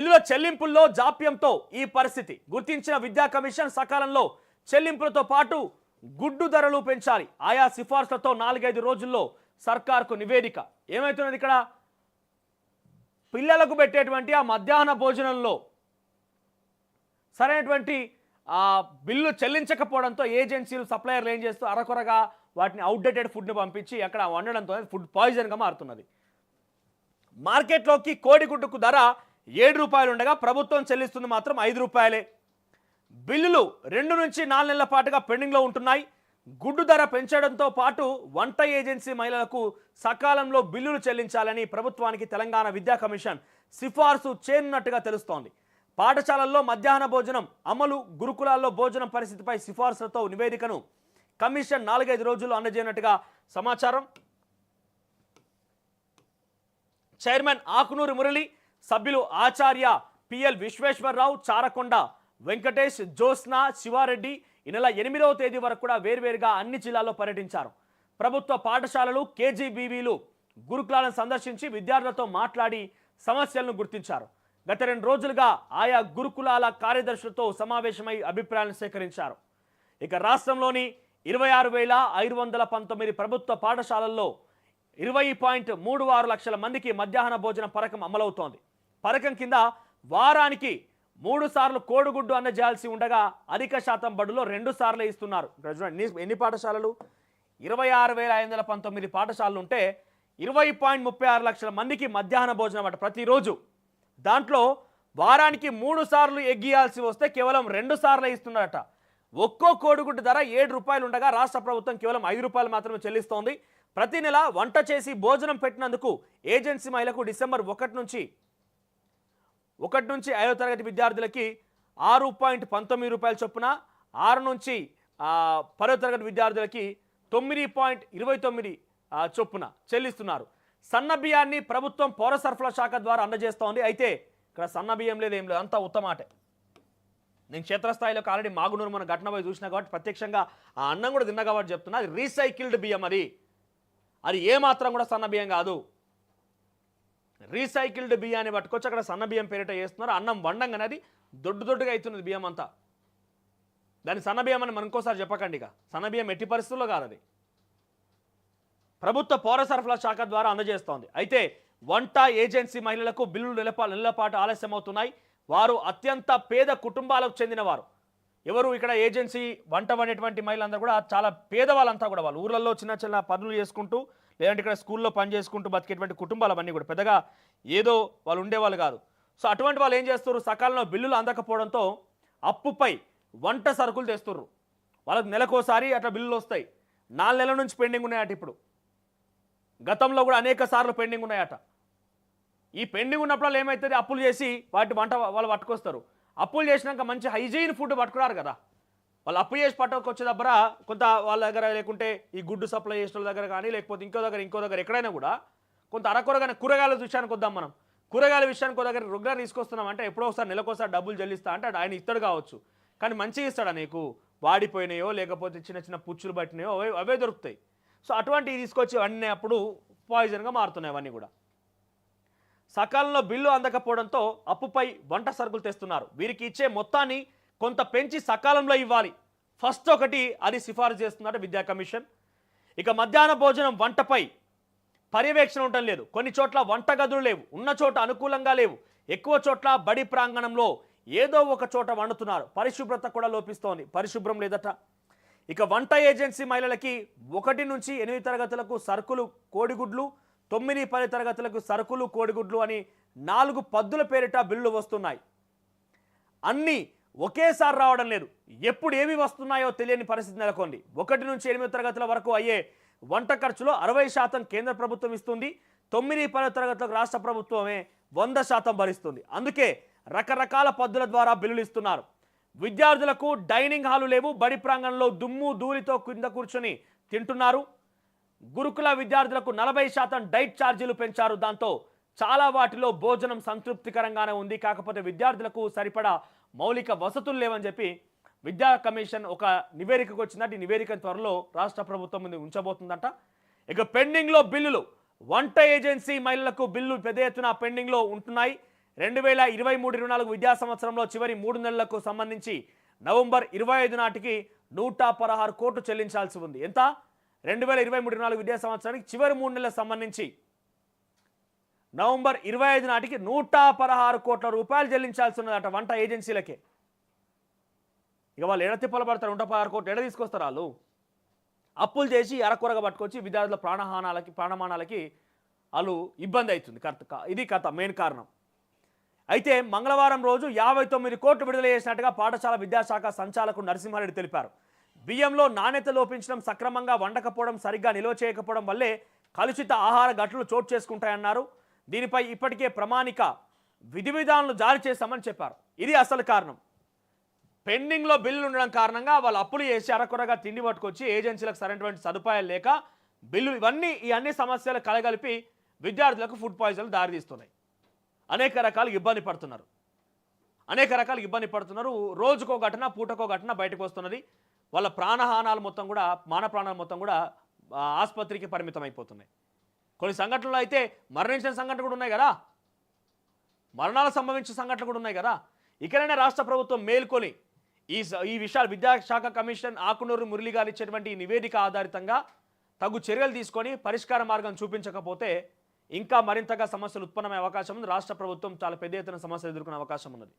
బిల్లుల చెల్లింపుల్లో జాప్యంతో ఈ పరిస్థితి. గుర్తించిన విద్యా కమిషన్ సకాలంలో చెల్లింపులతో పాటు గుడ్డు ధరలు పెంచాలి. ఆయా సిఫార్సులతో 4-5 రోజుల్లో సర్కార్కు నివేదిక. ఏమైతున్నది ఇక్కడ? పిల్లలకు పెట్టేటువంటి ఆ మధ్యాహ్న భోజనంలో సరైనటువంటి బిల్లు చెల్లించకపోవడంతో ఏజెన్సీలు సప్లయర్లు ఏం చేస్తూ అరకొరగా వాటిని అవుట్డేటెడ్ ఫుడ్ని పంపించి అక్కడ వండడంతో ఫుడ్ పాయిజన్గా మారుతున్నది. మార్కెట్లోకి కోడిగుడ్డుకు ధర 7 రూపాయలు ఉండగా ప్రభుత్వం చెల్లిస్తుంది మాత్రం 5 రూపాయలే. బిల్లులు 2 నుంచి 4 నెలల పాటుగా పెండింగ్లో ఉంటున్నాయి. గుడ్డు ధర పెంచడంతో పాటు వంట ఏజెన్సీ మహిళలకు సకాలంలో బిల్లులు చెల్లించాలని ప్రభుత్వానికి తెలంగాణ విద్యా కమిషన్ సిఫార్సు చేయనున్నట్టుగా తెలుస్తోంది. పాఠశాలల్లో మధ్యాహ్న భోజనం అమలు, గురుకులాల్లో భోజనం పరిస్థితిపై సిఫార్సులతో నివేదికను కమిషన్ 4-5 రోజుల్లో అందజేయనున్నట్టుగా సమాచారం. చైర్మన్ ఆకునూరి మురళి, సభ్యులు ఆచార్య పిఎల్ విశ్వేశ్వరరావు, చారకొండ వెంకటేష్, జ్యోత్స్న, శివారెడ్డి ఈ నెల 8వ తేదీ వరకు కూడా వేర్వేరుగా అన్ని జిల్లాల్లో పర్యటించారు. ప్రభుత్వ పాఠశాలలు, కేజీబీవీలు, గురుకులాలను సందర్శించి విద్యార్థులతో మాట్లాడి సమస్యలను గుర్తించారు. గత 2 రోజులుగా ఆయా గురుకులాల కార్యదర్శులతో సమావేశమై అభిప్రాయాలను సేకరించారు. ఇక రాష్ట్రంలోని 26,519 ప్రభుత్వ పాఠశాలల్లో 20.36 లక్షల మందికి మధ్యాహ్న భోజన పథకం అమలవుతోంది. పథకం కింద వారానికి 3 సార్లు కోడిగుడ్డు అందజేయాల్సి ఉండగా అధిక శాతం బడులో 2 సార్లే ఇస్తున్నారు. ఇక్కడ చూడండి ఎన్ని పాఠశాలలు, 26,519 పాఠశాలలు ఉంటే 20.36 లక్షల మందికి మధ్యాహ్న భోజనం అట ప్రతిరోజు. దాంట్లో వారానికి 3 సార్లు ఎగ్గియాల్సి వస్తే కేవలం 2 సార్లే ఇస్తున్నారట. ఒక్కో కోడిగుడ్డు ధర 7 రూపాయలు ఉండగా రాష్ట్ర ప్రభుత్వం కేవలం 5 రూపాయలు మాత్రమే చెల్లిస్తోంది. ప్రతి నెల వంట చేసి భోజనం పెట్టినందుకు ఏజెన్సీ మహిళలకు డిసెంబర్ 1 నుంచి 5వ తరగతి విద్యార్థులకి 6.19 రూపాయల చొప్పున, 6 నుంచి 10వ తరగతి విద్యార్థులకి 9.29 చొప్పున చెల్లిస్తున్నారు. సన్న బియ్యాన్ని ప్రభుత్వం పౌర సరఫరా శాఖ ద్వారా అందజేస్తోంది. అయితే ఇక్కడ సన్న బియ్యం లేదు, ఏం లేదు, అంతా ఉత్తమాటే. నేను క్షేత్రస్థాయిలో ఆల్రెడీ మాగునూరు మన ఘటన పోయి చూసినా కాబట్టి ప్రత్యక్షంగా ఆ అన్నం కూడా తిన్నా కాబట్టి చెప్తున్నా. అది రీసైకిల్డ్ బియ్యం, అది ఏమాత్రం కూడా సన్న బియ్యం కాదు. రీసైకిల్డ్ బియ్యాన్ని పట్టుకొచ్చి అక్కడ సన్న బియ్యం పేరిట చేస్తున్నారు. అన్నం వండంగానే అది దొడ్డుగా అవుతున్నది బియ్యం అంతా. దాన్ని సన్న బియ్యం అని మనం ఇంకోసారి చెప్పకండి. ఇక సన్న బియ్యం ఎట్టి పరిస్థితుల్లో కాదు, అది ప్రభుత్వ పౌర సరఫరా శాఖ ద్వారా అందజేస్తోంది. అయితే వంట ఏజెన్సీ మహిళలకు బిల్లులు నెలల పాటు ఆలస్యమవుతున్నాయి. వారు అత్యంత పేద కుటుంబాలకు చెందినవారు. ఎవరు ఇక్కడ ఏజెన్సీ వంట వండేటువంటి మహిళలందరూ కూడా చాలా పేదవాళ్ళంతా కూడా వాళ్ళు ఊర్లలో చిన్న పనులు చేసుకుంటూ లేదంటే ఇక్కడ స్కూల్లో పని చేసుకుంటూ బతికేటువంటి కుటుంబాలు అవన్నీ కూడా పెద్దగా ఏదో వాళ్ళు ఉండేవాళ్ళు కాదు. సో అటువంటి వాళ్ళు ఏం చేస్తారు, సకాలంలో బిల్లులు అందకపోవడంతో అప్పుపై వంట సరుకులు తెస్తుర్రు. వాళ్ళకి నెలకోసారి అట్లా బిల్లులు వస్తాయి. 4 నెలల నుంచి పెండింగ్ ఉన్నాయట. ఇప్పుడు గతంలో కూడా అనేక సార్లు పెండింగ్ ఉన్నాయట. ఈ పెండింగ్ ఉన్నప్పుడు ఏమవుతుంది, అప్పులు చేసి వాటి వంట వాళ్ళు పట్టుకొస్తారు. అప్పులు చేసినాక మంచి హైజీన్ ఫుడ్ పట్టుకున్నారు కదా, వాళ్ళు అప్పు చేసి పట్టుకొచ్చే దగ్గర కొంత వాళ్ళ దగ్గర, లేకుంటే ఈ గుడ్డు సప్లై చేసిన దగ్గర కానీ, లేకపోతే ఇంకో దగ్గర ఎక్కడైనా కూడా కొంత అరకొరగానే కూరగాయల విషయానికి వద్దాం మనం. కూరగాయల విషయానికి దగ్గర రెగ్యులర్ తీసుకొస్తున్నాం అంటే ఎప్పుడో ఒకసారి నెలకోసారి డబ్బులు చెల్లిస్తా అంటే ఆయన ఇస్తాడు కావచ్చు, కానీ మంచిగా ఇస్తాడా నీకు? వాడిపోయినాయో లేకపోతే చిన్న పుచ్చులు పట్టినాయో అవే దొరుకుతాయి. సో అటువంటివి తీసుకొచ్చి అన్నీ అప్పుడు పాయిజన్గా మారుతున్నాయి అవన్నీ కూడా. సకాలంలో బిల్లు అందకపోవడంతో అప్పుపై వంట సరుకులు తెస్తున్నారు. వీరికి ఇచ్చే మొత్తాన్ని కొంత పెంచి సకాలంలో ఇవ్వాలి. ఫస్ట్ ఒకటి అది సిఫారసు చేస్తున్నట్టు విద్యా కమిషన్. ఇక మధ్యాహ్న భోజనం వంటపై పర్యవేక్షణ ఉండటం లేదు. కొన్ని చోట్ల వంట గదులు లేవు, ఉన్న చోట అనుకూలంగా లేవు. ఎక్కువ చోట్ల బడి ప్రాంగణంలో ఏదో ఒక చోట వండుతున్నారు. పరిశుభ్రత కూడా లోపిస్తోంది, పరిశుభ్రం లేదట. ఇక వంట ఏజెన్సీ మహిళలకి 1 నుంచి 8 తరగతులకు సరుకులు కోడిగుడ్లు, 9-10 తరగతులకు సరుకులు కోడిగుడ్లు అని 4 పద్దుల పేరిట బిల్లులు వస్తున్నాయి. అన్నీ ఒకేసారి రావడం లేదు. ఎప్పుడు ఏవి వస్తున్నాయో తెలియని పరిస్థితి నెలకొంది. 1 నుంచి 8 తరగతుల వరకు అయ్యే వంట ఖర్చులో 60% కేంద్ర ప్రభుత్వం ఇస్తుంది. 9-10 తరగతులకు రాష్ట్ర ప్రభుత్వమే 100% భరిస్తుంది. అందుకే రకరకాల పద్దుల ద్వారా బిల్లులు ఇస్తున్నారు. విద్యార్థులకు డైనింగ్ హాలు లేవు. బడి ప్రాంగణంలో దుమ్ము ధూళితో కింద కూర్చొని తింటున్నారు. గురుకుల విద్యార్థులకు 40% డైట్ ఛార్జీలు పెంచారు. దాంతో చాలా వాటిలో భోజనం సంతృప్తికరంగానే ఉంది. కాకపోతే విద్యార్థులకు సరిపడా మౌలిక వసతులు లేవని చెప్పి విద్యా కమిషన్ ఒక నివేదికకు వచ్చిందంటే ఈ నివేదిక త్వరలో రాష్ట్ర ప్రభుత్వం ముందు ఉంచబోతుందంట. ఇక పెండింగ్లో బిల్లులు వంట ఏజెన్సీ మహిళలకు బిల్లు పెద్ద ఎత్తున పెండింగ్లో ఉంటున్నాయి. 2023-24 విద్యా సంవత్సరంలో చివరి 3 నెలలకు సంబంధించి నవంబర్ 25 నాటికి 116 కోట్లు చెల్లించాల్సి ఉంది. ఎంత? 2023-24 విద్యా సంవత్సరానికి చివరి 3 నెలలకు సంబంధించి నవంబర్ 25 నాటికి 116 కోట్ల రూపాయలు చెల్లించాల్సి ఉన్నదట వంట ఏజెన్సీలకే. ఇక వాళ్ళు ఎడ తిప్పలు పడతారు, 116 కోట్లు ఎడ తీసుకొస్తారు? వాళ్ళు అప్పులు చేసి అరకొరగా పట్టుకొచ్చి విద్యార్థుల ప్రాణమానాలకి వాళ్ళు ఇబ్బంది అవుతుంది. ఇది కథ మెయిన్ కారణం. అయితే మంగళవారం రోజు 59 కోట్లు విడుదల చేసినట్టుగా పాఠశాల విద్యాశాఖ సంచాలకుడు నరసింహారెడ్డి తెలిపారు. బియ్యంలో నాణ్యత లోపించడం, సక్రమంగా వండకపోవడం, సరిగ్గా నిల్వ చేయకపోవడం వల్లే కలుషిత ఆహార ఘటనలు చోటు చేసుకుంటాయన్నారు. దీనిపై ఇప్పటికే ప్రామాణిక విధి విధానాలు జారీ చేశామని చెప్పారు. ఇది అసలు కారణం. పెండింగ్లో బిల్లులు ఉండడం కారణంగా వాళ్ళు అప్పులు చేసి అరకొరగా తిండి పట్టుకొచ్చి ఏజెన్సీలకు సరైనటువంటి సదుపాయాలు లేక బిల్లులు ఈ అన్ని సమస్యలు కలగలిపి విద్యార్థులకు ఫుడ్ పాయిజన్లు దారితీస్తున్నాయి. అనేక రకాలు ఇబ్బంది పడుతున్నారు. రోజుకో ఘటన, పూటకో ఘటన బయటకు వస్తున్నది. వాళ్ళ ప్రాణహానాలు మొత్తం కూడా, మాన ప్రాణాలు మొత్తం కూడా ఆసుపత్రికి పరిమితం అయిపోతున్నాయి. కొన్ని సంఘటనలు అయితే మరణించిన సంఘటనలు కూడా ఉన్నాయి కదా, మరణాలు సంభవించిన సంఘటనలు కూడా ఉన్నాయి కదా. ఇకనైనా రాష్ట్ర ప్రభుత్వం మేల్కొని ఈ విషయాలు విద్యాశాఖ కమిషన్ ఆకునూరు మురళి గారు ఇచ్చేటువంటి ఈ నివేదిక ఆధారితంగా తగు చర్యలు తీసుకొని పరిష్కార మార్గం చూపించకపోతే ఇంకా మరింతగా సమస్యలు ఉత్పన్నమయ్యే అవకాశం ఉంది. రాష్ట్ర ప్రభుత్వం చాలా పెద్ద ఎత్తున సమస్యలు ఎదుర్కొనే అవకాశం ఉన్నది.